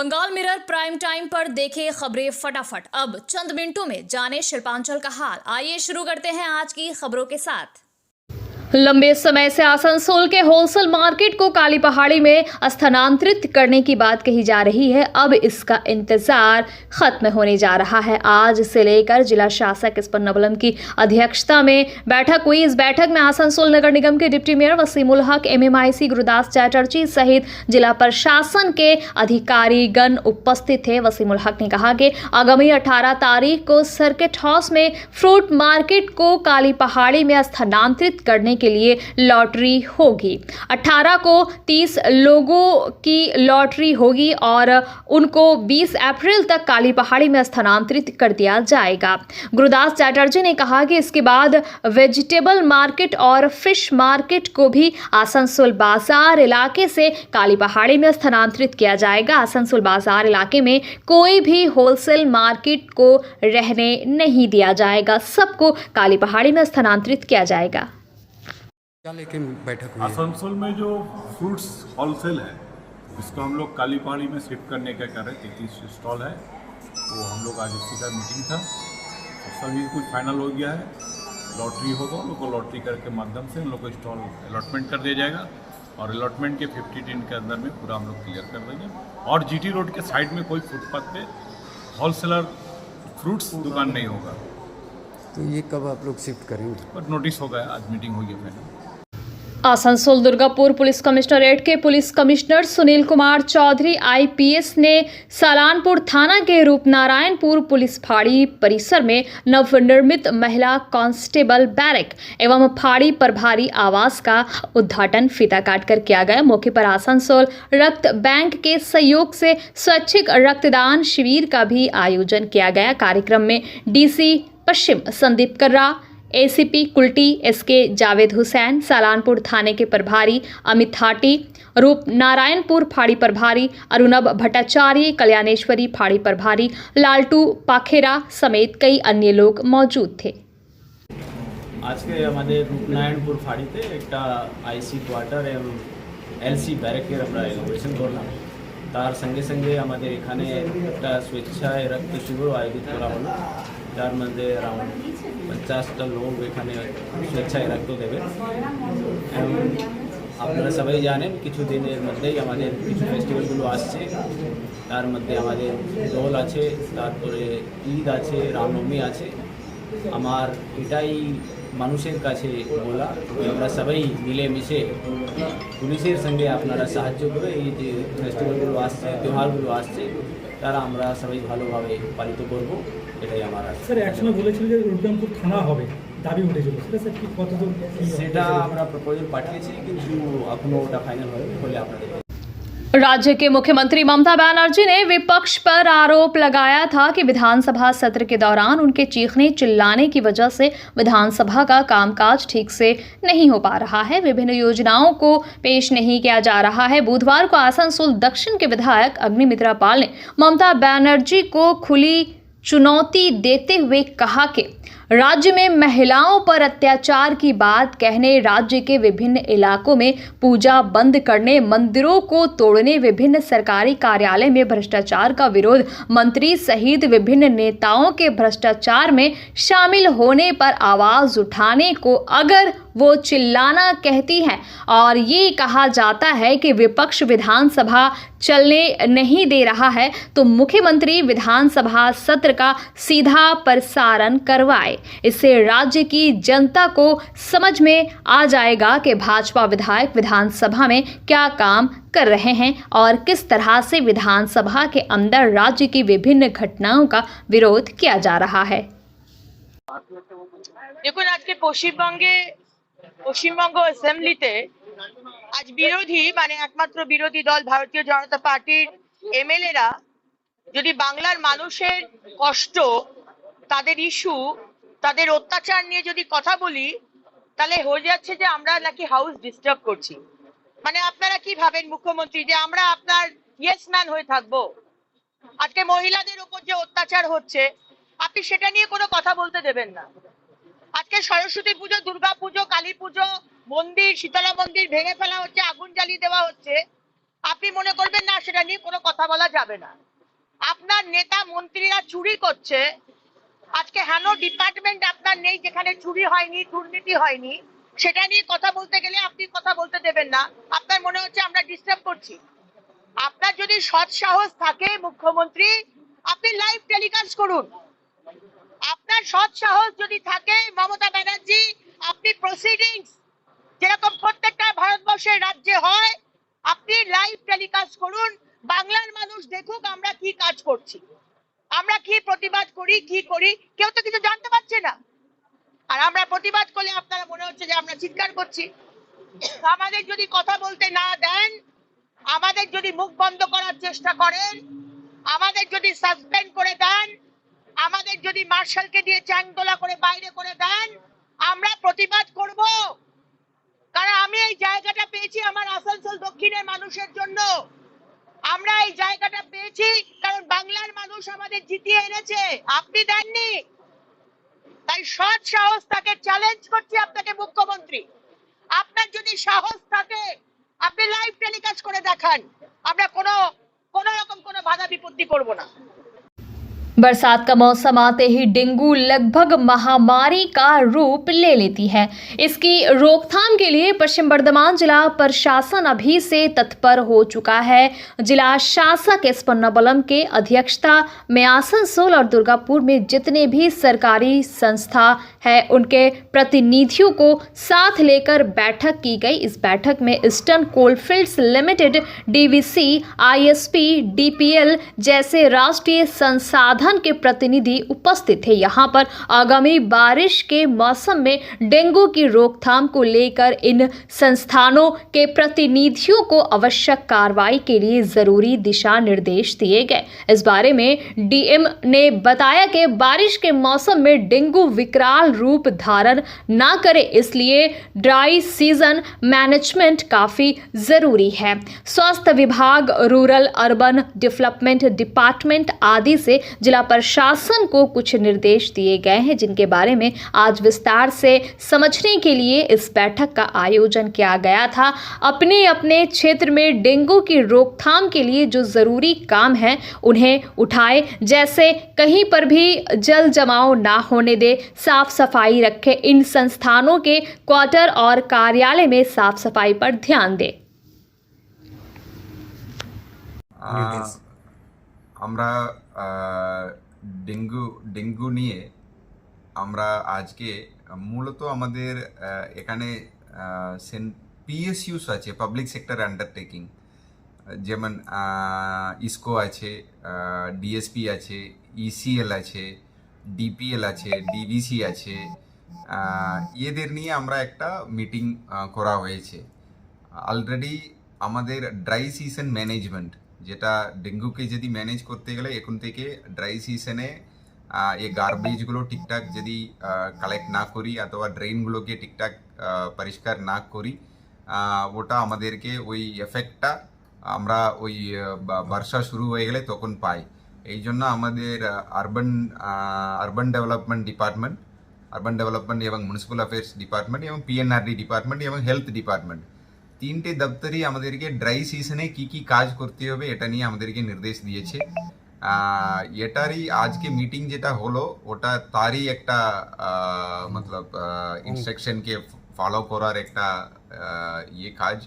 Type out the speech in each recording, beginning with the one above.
Bengal mirror prime time पर देखें खबरें फटाफट। अब चंद मिनटों में जाने शिल्पांचल का हाल। आइए शुरू करते हैं आज की खबरों के साथ। लंबे समय से आसनसोल के होलसेल मार्केट को काली पहाड़ी में स्थानांतरित करने की बात कही जा रही है। अब इसका इंतजार खत्म होने जा रहा है। आज से लेकर जिला शासक इस पर नवलम की अध्यक्षता में बैठक हुई। इस बैठक में आसनसोल नगर निगम के डिप्टी मेयर वसीमुल हक, MMIC गुरुदास चैटर्जी सहित जिला प्रशासन के अधिकारीगण उपस्थित थे। वसीमुल हक ने कहा कि आगामी 18 तारीख को सर्किट हाउस में फ्रूट मार्केट को काली पहाड़ी में स्थानांतरित करने के लिए लॉटरी होगी। 18 को 30 लोगों की लॉटरी होगी और उनको 20 अप्रैल तक काली पहाड़ी में स्थानांतरित कर दिया जाएगा। गुरुदास चैटर्जी ने कहा कि इसके बाद वेजिटेबल मार्केट और फिश मार्केट को भी आसनसोल बाजार इलाके से काली पहाड़ी में स्थानांतरित किया जाएगा। आसनसोल बाजार इलाके में कोई भी होलसेल मार्केट को रहने नहीं दिया जाएगा। सबको काली पहाड़ी में स्थानांतरित किया जाएगा। क्या लेकिन बैठक हुई आसनसोल में जो फ्रूट्स होलसेल है इसको हम लोग काली पहाड़ी में शिफ्ट करने का कर रहे हैं। 33 स्टॉल है, तो हम लोग आज उसी का मीटिंग था और सभी कुछ फाइनल हो गया है। लॉटरी होगा, उन लोग को लॉटरी करके माध्यम से उन लोग को स्टॉल अलॉटमेंट कर दिया जाएगा और अलॉटमेंट के 50 दिन के अंदर में पूरा हम लोग क्लियर कर देंगे। और GT रोड के साइड में कोई फुटपाथ पे होलसेलर फ्रूट्स दुकान नहीं होगा। तो ये कब आप लोग शिफ्ट करेंगे? पर नोटिस हो गया, आज मीटिंग हुई है final. Asansol Durgapur police commissionerate के police commissioner Sunil Kumar Chaudhary IPS ने सालानपुर थाना के रूपनारायणपुर पुलिस फाड़ी परिसर में नवनिर्मित महिला कांस्टेबल बैरक एवं फाड़ी प्रभारी आवास का उद्घाटन फीता काटकर किया गया। मौके पर आसनसोल रक्त बैंक के सहयोग से स्वैच्छिक रक्तदान शिविर का भी आयोजन किया गया। कार्यक्रम में DC पश्चिम संदीप कर्रा, ACP कुल्टी SK जावेद हुसैन, सालानपुर थाने के प्रभारी अमित हाटी, रूप नारायणपुर फाड़ी प्रभारी अरुणब भट्टाचार्य, कल्याणेश्वरी फाड़ी प्रभारी लालटू पाखेरा समेत कई अन्य लोग मौजूद थे। आज के हमारे रूपनारायणपुर फाड़ीते एक IC क्वार्टर एवं LC ব্যারেকের আমরা ইনোভেশন করলাম। তার সঙ্গে সঙ্গে আমাদের এখানে একটা স্বেচ্ছায় রক্ত শিবির আয়োজিত করা হলো, যার মধ্যে अराउंड 50টা লোক এখানে স্বেচ্ছায় রক্ত দেবে। এবং আপনারা সবাই জানেন কিছুদিনের মধ্যেই আমাদের কিছু ফেস্টিভ্যালগুলো আসছে। তার মধ্যে আমাদের দোল আছে, তারপরে ঈদ আছে, রামনবমী আছে। আমার এটাই মানুষের কাছে বলা আমরা সবাই মিলেমিশে পুলিশের সঙ্গে আপনারা সাহায্য করে এই যে ফেস্টিভ্যালগুলো আসছে, त्यौहारগুলো আসছে, তারা আমরা সবাই ভালোভাবে পালিত করব, এটাই আমার আশা। স্যার একসময় বলেছিল যে রূপনারায়ণপুর থানা হবে, দাবি উঠেছিল, সেটা স্যার কি কতদূর? সেটা আমরা প্রপোজাল পাঠিয়েছি, কিন্তু এখনও ওটা ফাইনাল হয়নি, হলে আপনাদের। राज्य के मुख्यमंत्री ममता बनर्जी ने विपक्ष पर आरोप लगाया था कि विधानसभा सत्र के दौरान उनके चीखने चिल्लाने की वजह से विधानसभा का कामकाज ठीक से नहीं हो पा रहा है, विभिन्न योजनाओं को पेश नहीं किया जा रहा है। बुधवार को आसनसोल दक्षिण के विधायक अग्निमित्रा पाल ने ममता बनर्जी को खुली चुनौती देते हुए कहा कि राज्य में महिलाओं पर अत्याचार की बात कहने, राज्य के विभिन्न इलाकों में पूजा बंद करने, मंदिरों को तोड़ने, विभिन्न सरकारी कार्यालय में भ्रष्टाचार का विरोध, मंत्री सहित विभिन्न नेताओं के भ्रष्टाचार में शामिल होने पर आवाज उठाने को अगर वो चिल्लाना कहती हैं और ये कहा जाता है कि विपक्ष विधानसभा चलने नहीं दे रहा है, तो मुख्यमंत्री विधानसभा सत्र का सीधा प्रसारण करवाए। इससे राज्य की जनता को समझ में आ जाएगा कि भाजपा विधायक विधानसभा में क्या काम कर रहे हैं और किस तरह से विधानसभा के अंदर राज्य की विभिन्न घटनाओं का विरोध किया जा रहा है। দেখুন, আজকে পশ্চিমবঙ্গ অ্যাসেম্বলিতে আজ বিরোধী মানে একমাত্র বিরোধী দল ভারতীয় জনতা পার্টির MLA-রা যদি বাংলার মানুষের কষ্ট, তাদের ইস্যু, তাদের অত্যাচার নিয়ে যদি কথা বলি, তাহলে হয়ে যাচ্ছে যে আমরা নাকি হাউস ডিস্টার্ব করছি। মানে আপনারা কি ভাবেন মুখ্যমন্ত্রী যে আমরা আপনার ইয়েস ম্যান হয়ে থাকবো? আজকে মহিলাদের উপর যে অত্যাচার হচ্ছে আপনি সেটা নিয়ে কোনো কথা বলতে দেবেন না। আজকে সরস্বতী পুজো, দুর্গা পুজো, কালী পুজো, মন্দির, শীতলা মন্দির ভেঙে ফেলা হচ্ছে, আগুন জ্বালিয়ে দেওয়া হচ্ছে। আপনি মনে করবেন না সেটা নিয়ে কোনো কথা বলা যাবে না। আপনার নেতা মন্ত্রীরা চুরি করছে, আজকে হেন ডিপার্টমেন্ট আপনার নেই যেখানে চুরি হয়নি, দুর্নীতি হয়নি, সেটা নিয়ে কথা বলতে গেলে আপনি কথা বলতে দেবেন না। আপনার মনে হচ্ছে আমরা ডিস্টার্ব করছি। আপনার যদি সৎ সাহস থাকে মুখ্যমন্ত্রী, আপনি লাইভ টেলিকাস্ট করুন। আপনার সৎ সাহস যদি থাকে মমতা ব্যানার্জি, আপনি প্রসিডিংস যেরকম প্রত্যেকটা ভারতবর্ষের রাজ্যে হয়, আপনি লাইভ টেলিকাস্ট করুন। বাংলার মানুষ দেখুক আমরা কি কাজ করছি, আমরা কি প্রতিবাদ করি, কি করি। কেউ তো কিছু জানতে পারছে না, আর আমরা প্রতিবাদ করলে আপনারা মনে হচ্ছে যে আমরা চিৎকার করছি। আমাদের যদি কথা বলতে না দেন, আমাদের যদি মুখ বন্ধ করার চেষ্টা করেন, আমাদের যদি সাসপেন্ড করে দেন, আমাদের যদি মার্শালকে দিয়ে চ্যাংদোলা করে বাইরে করে দেন, আমরা প্রতিবাদ করব। কারণ আমি এই জায়গাটা পেয়েছি আমার আসানসোল দক্ষিণের মানুষের জন্য। আমরা এই জায়গাটা পেয়েছি কারণ বাংলার মানুষ আমাদের জিতিয়ে এনেছে, আপনি দেননি। তাই সৎ সাহস তাকে চ্যালেঞ্জ করছি আপনাকে মুখ্যমন্ত্রী, আপনার যদি সাহস থাকে আপনি লাইভ টেলিকাস্ট করে দেখান, আমরা কোনো রকম কোনো বাধা বিপত্তি করব না। बरसात का मौसम आते ही डेंगू लगभग महामारी का रूप ले लेती है। इसकी रोकथाम के लिए पश्चिम बर्धमान जिला प्रशासन अभी से तत्पर हो चुका है। जिला शासक एस पन्नाबलम के अध्यक्षता में आसनसोल और दुर्गापुर में जितने भी सरकारी संस्था है उनके प्रतिनिधियों को साथ लेकर बैठक की गई। इस बैठक में eastern coalfields limited, DVC, ISP, DPL जैसे राष्ट्रीय संसाधन के प्रतिनिधि उपस्थित थे। यहाँ पर आगामी बारिश के मौसम में डेंगू की रोकथाम को लेकर इन संस्थानों के प्रतिनिधियों को आवश्यक कार्रवाई के लिए जरूरी दिशा निर्देश दिए गए। इस बारे में डीएम ने बताया कि बारिश के मौसम में डेंगू विकराल रूप धारण न करे, इसलिए ड्राई सीजन मैनेजमेंट काफी जरूरी है। स्वास्थ्य विभाग, रूरल अर्बन डेवलपमेंट डिपार्टमेंट आदि से जिला प्रशासन को कुछ निर्देश दिए गए हैं, जिनके बारे में आज विस्तार से समझने के लिए इस बैठक का आयोजन किया गया था। अपने अपने क्षेत्र में डेंगू की रोकथाम के लिए जो जरूरी काम है उन्हें उठाए, जैसे कहीं पर भी जल जमाव ना होने दे, साफ सफाई रखे, इन संस्थानों के क्वार्टर और कार्यालय में साफ सफाई पर ध्यान दे। আমরা ডেঙ্গু নিয়ে আমরা আজকে মূলত আমাদের এখানে পিএসইউস আছে, পাবলিক সেক্টর আন্ডারটেকিং, যেমন ইসকো আছে, ডিএসপি আছে, ইসিএল আছে, ডিপিএল আছে, ডিভিসি আছে, এদের নিয়ে আমরা একটা মিটিং করা হয়েছে। অলরেডি আমাদের ড্রাই সিজন ম্যানেজমেন্ট, যেটা ডেঙ্গুকে যদি ম্যানেজ করতে গেলে এখন থেকে ড্রাই সিজনে এই গার্বেজগুলো ঠিকঠাক যদি কালেক্ট না করি অথবা ড্রেনগুলোকে ঠিকঠাক পরিষ্কার না করি, ওটা আমাদেরকে ওই এফেক্টটা আমরা ওই বর্ষা শুরু হয়ে গেলে তখন পাই। এই জন্য আমাদের আরবান ডেভেলপমেন্ট ডিপার্টমেন্ট এবং মিউনিসিপ্যাল অ্যাফেয়ার্স ডিপার্টমেন্ট এবং পিএনআরডি ডিপার্টমেন্ট এবং হেলথ ডিপার্টমেন্ট, তিনটে দপ্তরই আমাদেরকে ড্রাই সিজনে কি কাজ করতে হবে এটা নিয়ে আমাদেরকে নির্দেশ দিয়েছে। এটারই আজকে মিটিং যেটা হলো ওটা তারই একটা মতলব ইনস্ট্রাকশনকে ফলো করার একটা কাজ।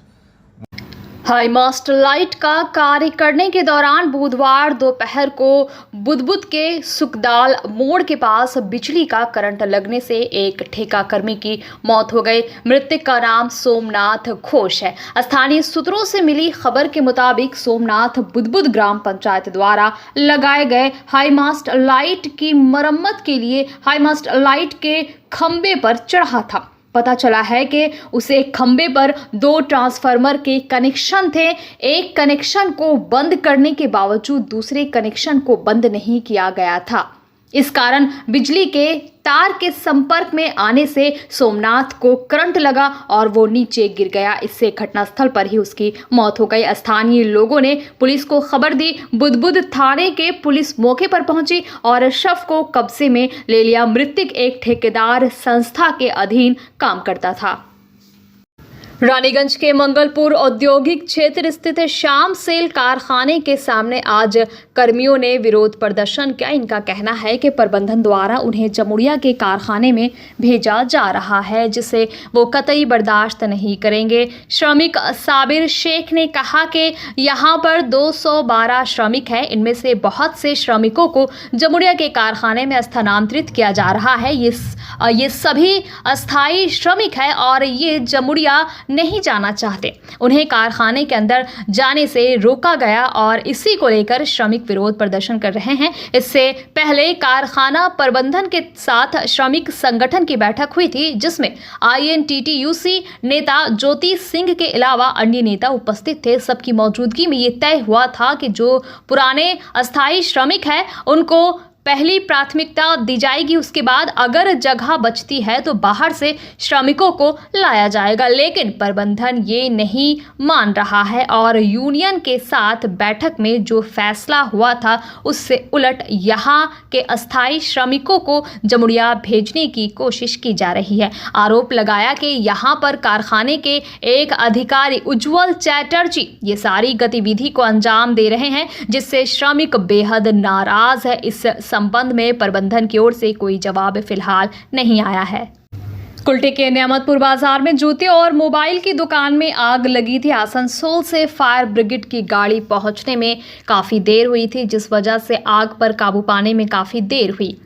हाई मास्ट लाइट का कार्य करने के दौरान बुधवार दोपहर को बुदबुद के सुखदाल मोड़ के पास बिजली का करंट लगने से एक ठेका कर्मी की मौत हो गई। मृतक का नाम सोमनाथ घोष है। स्थानीय सूत्रों से मिली खबर के मुताबिक सोमनाथ बुदबुद ग्राम पंचायत द्वारा लगाए गए हाई मास्ट लाइट की मरम्मत के लिए हाई मास्ट लाइट के खंबे पर चढ़ा था। पता चला है कि उसे खंबे पर 2 ट्रांसफार्मर के कनेक्शन थे। एक कनेक्शन को बंद करने के बावजूद दूसरे कनेक्शन को बंद नहीं किया गया था। इस कारण बिजली के तार के संपर्क में आने से सोमनाथ को करंट लगा और वो नीचे गिर गया। इससे घटनास्थल पर ही उसकी मौत हो गई। स्थानीय लोगों ने पुलिस को खबर दी। बुदबुद थाने के पुलिस मौके पर पहुंची और शव को कब्जे में ले लिया। मृतक एक ठेकेदार संस्था के अधीन काम करता था। रानीगंज के मंगलपुर औद्योगिक क्षेत्र स्थित श्याम सेल कारखाने के सामने आज कर्मियों ने विरोध प्रदर्शन किया। इनका कहना है कि प्रबंधन द्वारा उन्हें जमुड़िया के कारखाने में भेजा जा रहा है, जिसे वो कतई बर्दाश्त नहीं करेंगे। श्रमिक साबिर शेख ने कहा कि यहाँ पर 212 श्रमिक हैं, इनमें से बहुत से श्रमिकों को जमुड़िया के कारखाने में स्थानांतरित किया जा रहा है। ये सभी अस्थायी श्रमिक हैं और ये जमुड़िया नहीं जाना चाहते। उन्हें कारखाने के अंदर जाने से रोका गया और इसी को लेकर श्रमिक विरोध प्रदर्शन कर रहे हैं। इससे पहले कारखाना प्रबंधन के साथ श्रमिक संगठन की बैठक हुई थी, जिसमें INTTUC नेता ज्योति सिंह के अलावा अन्य नेता उपस्थित थे। सबकी मौजूदगी में ये तय हुआ था कि जो पुराने अस्थायी श्रमिक हैं उनको पहली प्राथमिकता दी जाएगी। उसके बाद अगर जगह बचती है तो बाहर से श्रमिकों को लाया जाएगा, लेकिन प्रबंधन ये नहीं मान रहा है और यूनियन के साथ बैठक में जो फैसला हुआ था उससे उलट यहाँ के अस्थायी श्रमिकों को जमुड़िया भेजने की कोशिश की जा रही है। आरोप लगाया कि यहाँ पर कारखाने के एक अधिकारी उज्जवल चैटर्जी ये सारी गतिविधि को अंजाम दे रहे हैं, जिससे श्रमिक बेहद नाराज है। इस संबंध में प्रबंधन की ओर से कोई जवाब फिलहाल नहीं आया है। कुल्टी के नियामतपुर बाजार में जूते और मोबाइल की दुकान में आग लगी थी। आसनसोल से फायर ब्रिगेड की गाड़ी पहुंचने में काफ़ी देर हुई थी, जिस वजह से आग पर काबू पाने में काफ़ी देर हुई।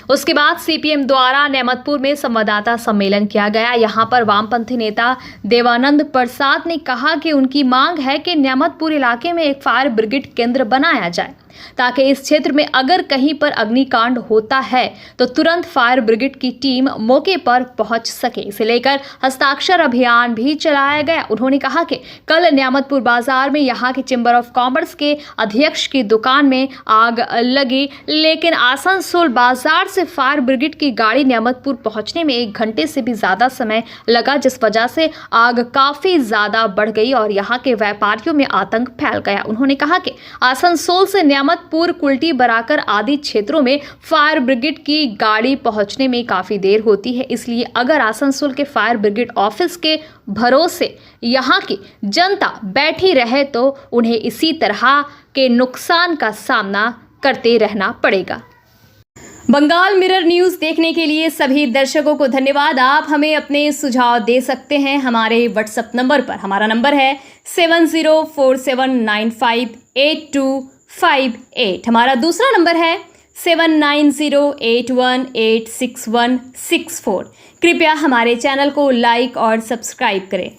उसके बाद CPM द्वारा नियामतपुर में संवाददाता सम्मेलन किया गया। यहां पर वामपंथी नेता देवानंद प्रसाद ने कहा कि उनकी मांग है कि नियामतपुर इलाके में एक फायर ब्रिगेड केंद्र बनाया जाए, ताकि इस क्षेत्र में अगर कहीं पर अग्निकांड होता है तो तुरंत फायर ब्रिगेड की टीम मौके पर पहुंच सके। इसे लेकर हस्ताक्षर अभियान भी चलाया गया। उन्होंने कहा कि कल नियामतपुर बाजार में यहां के चैम्बर ऑफ कॉमर्स के अध्यक्ष की दुकान में आग लगी, लेकिन आसनसोल बाजार से फायर ब्रिगेड की गाड़ी नियामतपुर पहुंचने में 1 घंटे से भी ज़्यादा समय लगा, जिस वजह से आग काफ़ी ज़्यादा बढ़ गई और यहाँ के व्यापारियों में आतंक फैल गया। उन्होंने कहा कि आसनसोल से नियामतपुर, कुल्टी, बराकर आदि क्षेत्रों में फायर ब्रिगेड की गाड़ी पहुंचने में काफ़ी देर होती है, इसलिए अगर आसनसोल के फायर ब्रिगेड ऑफिस के भरोसे यहाँ की जनता बैठी रहे तो उन्हें इसी तरह के नुकसान का सामना करते रहना पड़ेगा। बंगाल मिरर न्यूज़ देखने के लिए सभी दर्शकों को धन्यवाद। आप हमें अपने सुझाव दे सकते हैं हमारे व्हाट्सएप नंबर पर। हमारा नंबर है 7047958258। हमारा दूसरा नंबर है 7908186164। कृपया हमारे चैनल को लाइक और सब्सक्राइब करें।